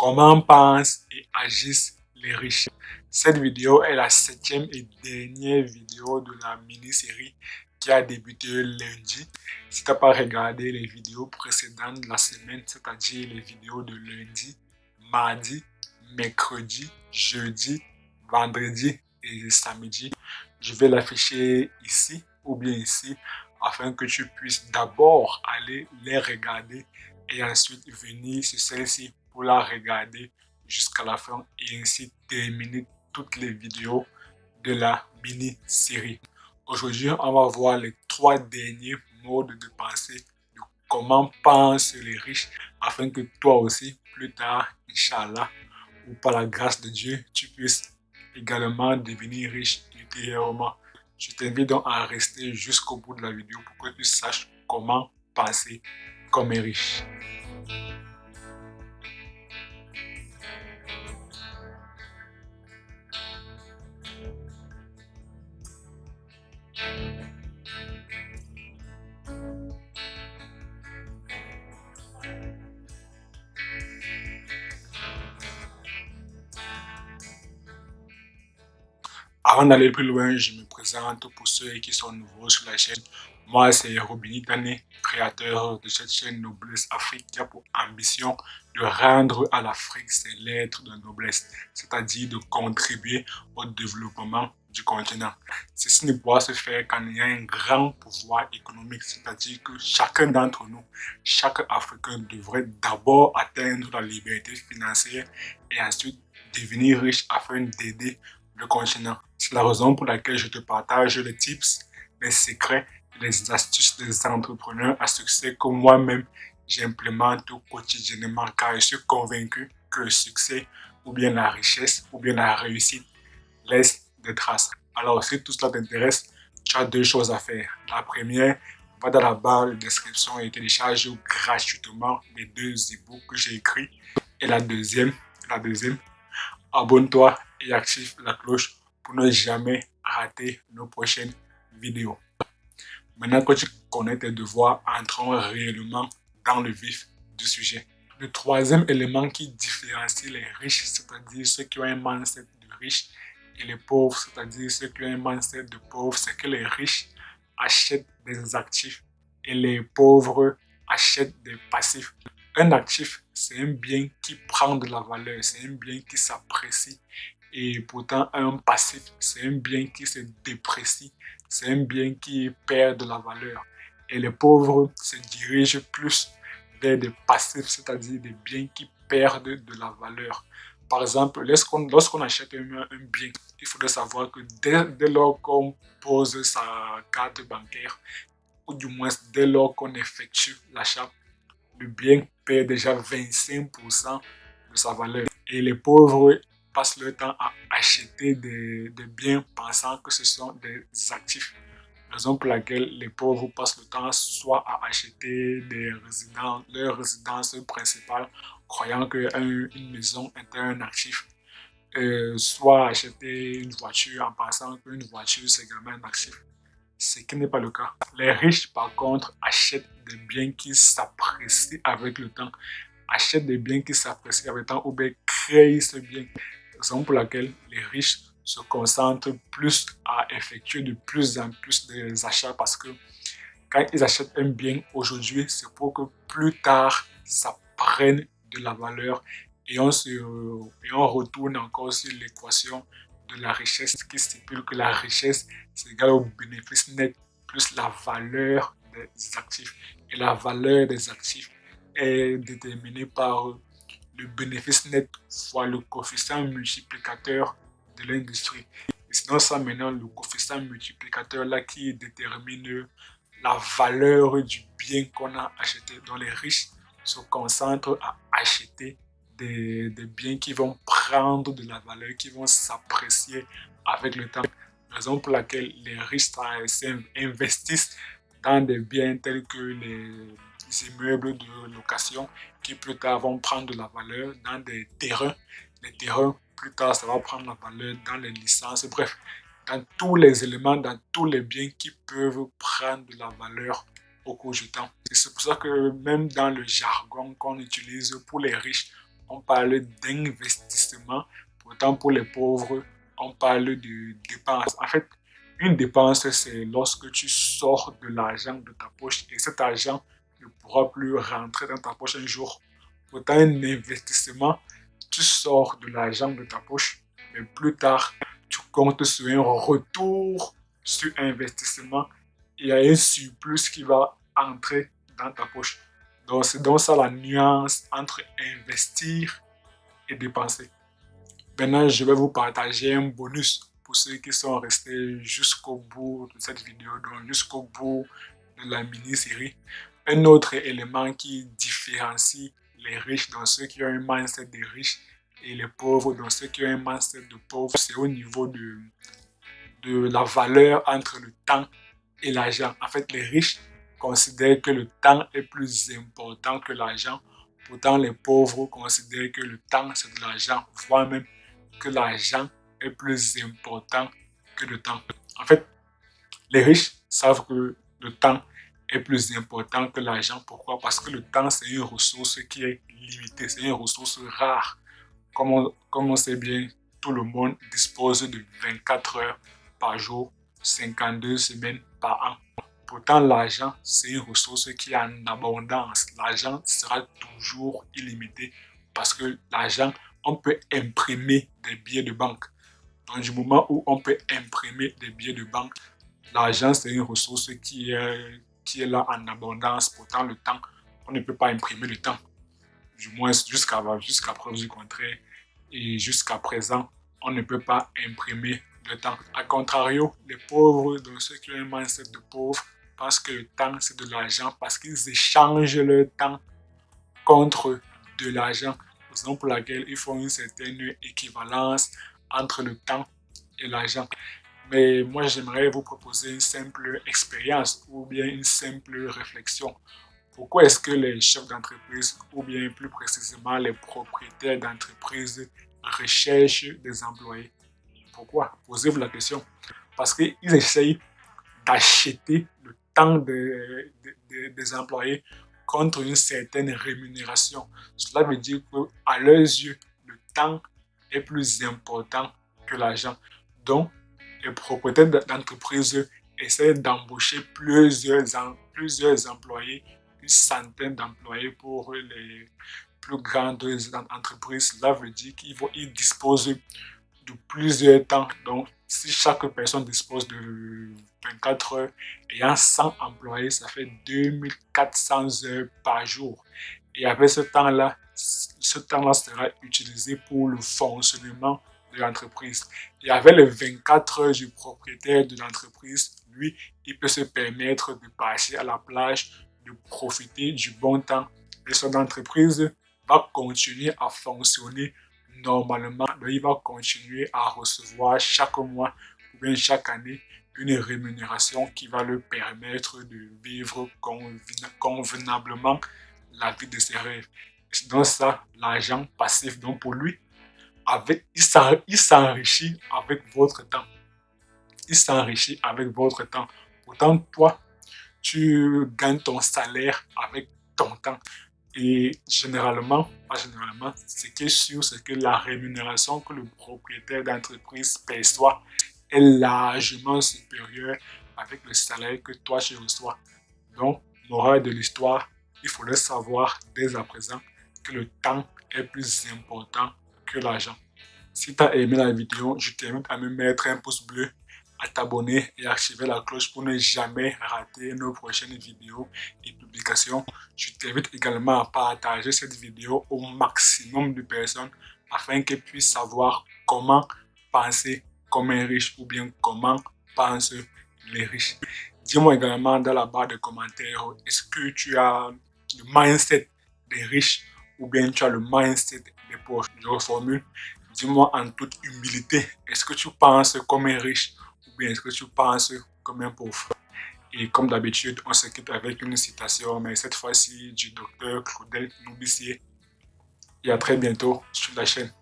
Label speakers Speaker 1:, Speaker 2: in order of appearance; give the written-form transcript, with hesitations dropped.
Speaker 1: Comment pensent et agissent les riches? Cette vidéo est la 7e et dernière vidéo de la mini-série qui a débuté lundi. Si tu n'as pas regardé les vidéos précédentes de la semaine, c'est-à-dire les vidéos de lundi, mardi, mercredi, jeudi, vendredi et samedi, je vais l'afficher ici ou bien ici afin que tu puisses d'abord aller les regarder et ensuite venir sur celle-ci pour la regarder jusqu'à la fin et ainsi terminer toutes les vidéos de la mini-série. Aujourd'hui, on va voir les 3 derniers modes de pensée de comment pensent les riches afin que toi aussi, plus tard, Inch'Allah, ou par la grâce de Dieu, tu puisses également devenir riche ultérieurement. Je t'invite donc à rester jusqu'au bout de la vidéo pour que tu saches comment penser comme un riche. Avant d'aller plus loin, je me présente pour ceux qui sont nouveaux sur la chaîne. Moi, c'est Robini Tane, créateur de cette chaîne Noblesse Afrique qui a pour ambition de rendre à l'Afrique ses lettres de noblesse, c'est-à-dire de contribuer au développement du continent. Ceci ne pourra se faire qu'en ayant un grand pouvoir économique, c'est-à-dire que chacun d'entre nous, chaque Africain devrait d'abord atteindre la liberté financière et ensuite devenir riche afin d'aider le continent. C'est la raison pour laquelle je te partage les tips, les secrets, les astuces des entrepreneurs à succès que moi-même j'implémente quotidiennement car je suis convaincu que le succès ou bien la richesse ou bien la réussite laisse des traces. Alors si tout cela t'intéresse, tu as 2 choses à faire. La première, va dans la barre de description et télécharge gratuitement les 2 e-books que j'ai écrits. Et la deuxième, abonne-toi et active la cloche pour ne jamais rater nos prochaines vidéos. Maintenant que tu connais tes devoirs, entrons réellement dans le vif du sujet. Le 3e élément qui différencie les riches, c'est-à-dire ceux qui ont un mindset de riche, et les pauvres, c'est-à-dire ceux qui ont un mindset de pauvre, c'est que les riches achètent des actifs et les pauvres achètent des passifs. Un actif, c'est un bien qui prend de la valeur, c'est un bien qui s'apprécie. Et pourtant, un passif, c'est un bien qui se déprécie, c'est un bien qui perd de la valeur. Et les pauvres se dirigent plus vers des passifs, c'est-à-dire des biens qui perdent de la valeur. Par exemple, lorsqu'on achète un bien, il faudrait savoir que dès lors qu'on pose sa carte bancaire, ou du moins dès lors qu'on effectue l'achat, le bien perd déjà 25% de sa valeur. Et les pauvres passent leur temps à acheter des biens pensant que ce sont des actifs. Raison pour laquelle les pauvres passent le temps soit à acheter leur résidence principale, croyant qu'une maison est un actif, soit acheter une voiture en pensant qu'une voiture c'est également un actif. Ce qui n'est pas le cas. Les riches, par contre, achètent des biens qui s'apprécient avec le temps. Achètent des biens qui s'apprécient avec le temps ou bien créent ce bien. Raison pour laquelle les riches se concentrent plus à effectuer de plus en plus des achats parce que quand ils achètent un bien aujourd'hui, c'est pour que plus tard, ça prenne de la valeur et on retourne encore sur l'équation de la richesse qui stipule que la richesse, c'est égal au bénéfice net plus la valeur des actifs. Et la valeur des actifs est déterminée par le bénéfice net fois le coefficient multiplicateur de l'industrie. Et sinon, ça maintenant, le coefficient multiplicateur là qui détermine la valeur du bien qu'on a acheté. Donc les riches se concentrent à acheter des biens qui vont prendre de la valeur, qui vont s'apprécier avec le temps. Raison pour laquelle les riches investissent dans des biens tels que les immeubles de location qui plus tard vont prendre de la valeur, dans des terrains. Les terrains, plus tard, ça va prendre la valeur dans les licences. Bref, dans tous les éléments, dans tous les biens qui peuvent prendre de la valeur au cours du temps. Et c'est pour ça que même dans le jargon qu'on utilise pour les riches, on parle d'investissement. Pourtant, pour les pauvres, on parle de dépenses. En fait, une dépense, c'est lorsque tu sors de l'argent de ta poche et cet argent ne pourra plus rentrer dans ta poche un jour. Pourtant, un investissement, tu sors de l'argent de ta poche, mais plus tard, tu comptes sur un retour sur investissement. Il y a un surplus qui va entrer dans ta poche. Donc, c'est donc ça la nuance entre investir et dépenser. Maintenant, je vais vous partager un bonus pour ceux qui sont restés jusqu'au bout de cette vidéo, donc jusqu'au bout de la mini-série. Un autre élément qui différencie les riches dans ceux qui ont un mindset de riches et les pauvres dans ceux qui ont un mindset de pauvres, c'est au niveau de la valeur entre le temps et l'argent. En fait, les riches considèrent que le temps est plus important que l'argent. Pourtant, les pauvres considèrent que le temps, c'est de l'argent, voire même que l'argent est plus important que le temps. En fait, les riches savent que le temps est plus important que l'argent. Pourquoi? Parce que le temps, c'est une ressource qui est limitée, c'est une ressource rare. Comme on sait bien, tout le monde dispose de 24 heures par jour, 52 semaines par an. Pourtant, l'argent, c'est une ressource qui est en abondance. L'argent sera toujours illimité parce que l'argent, on peut imprimer des billets de banque. Donc, du moment où on peut imprimer des billets de banque, l'argent, c'est une ressource qui est là en abondance. Pourtant, le temps, on ne peut pas imprimer le temps. Du moins, jusqu'à preuve du contraire. Et jusqu'à présent, on ne peut pas imprimer le temps. A contrario, les pauvres, donc ceux qui ont un mindset de pauvres, pensent que le temps, c'est de l'argent parce qu'ils échangent leur temps contre de l'argent. Raison pour laquelle ils font une certaine équivalence entre le temps et l'argent. Mais moi, j'aimerais vous proposer une simple expérience ou bien une simple réflexion. Pourquoi est-ce que les chefs d'entreprise, ou bien plus précisément les propriétaires d'entreprises, recherchent des employés? Pourquoi? Posez-vous la question. Parce qu'ils essayent d'acheter le temps des employés contre une certaine rémunération. Cela veut dire qu'à leurs yeux, le temps est plus important que l'argent. Donc, les propriétaires d'entreprises essaient d'embaucher plusieurs employés, une centaine d'employés pour les plus grandes entreprises. Cela veut dire qu'ils disposent de plusieurs temps. Donc, si chaque personne dispose de 24 heures, ayant 100 employés, ça fait 2400 heures par jour. Et avec ce temps-là sera utilisé pour le fonctionnement de l'entreprise. Et avec les 24 heures du propriétaire de l'entreprise, lui, il peut se permettre de passer à la plage, de profiter du bon temps. Et son entreprise va continuer à fonctionner normalement. Donc, il va continuer à recevoir chaque mois ou bien chaque année une rémunération qui va lui permettre de vivre convenablement la vie de ses rêves. C'est donc ça, l'argent passif. Donc pour lui, il s'enrichit avec votre temps. Il s'enrichit avec votre temps. Pourtant, toi, tu gagnes ton salaire avec ton temps. Et pas généralement, ce qui est sûr, c'est que la rémunération que le propriétaire d'entreprise perçoit est largement supérieure avec le salaire que toi tu reçois. Donc, morale de l'histoire, il faudrait savoir dès à présent que le temps est plus important que l'argent. Si tu as aimé la vidéo, je t'invite à me mettre un pouce bleu, à t'abonner et à activer la cloche pour ne jamais rater nos prochaines vidéos et publications. Je t'invite également à partager cette vidéo au maximum de personnes afin qu'elles puissent savoir comment penser comme un riche ou bien comment pensent les riches. Dis-moi également dans la barre de commentaires, est-ce que tu as le mindset des riches ou bien tu as le mindset des pauvres? Je reformule. Dis-moi en toute humilité, est-ce que tu penses comme un riche ou bien est-ce que tu penses comme un pauvre? Et comme d'habitude, on se quitte avec une citation, mais cette fois-ci du docteur Claudel Noubissier. Et à très bientôt sur la chaîne.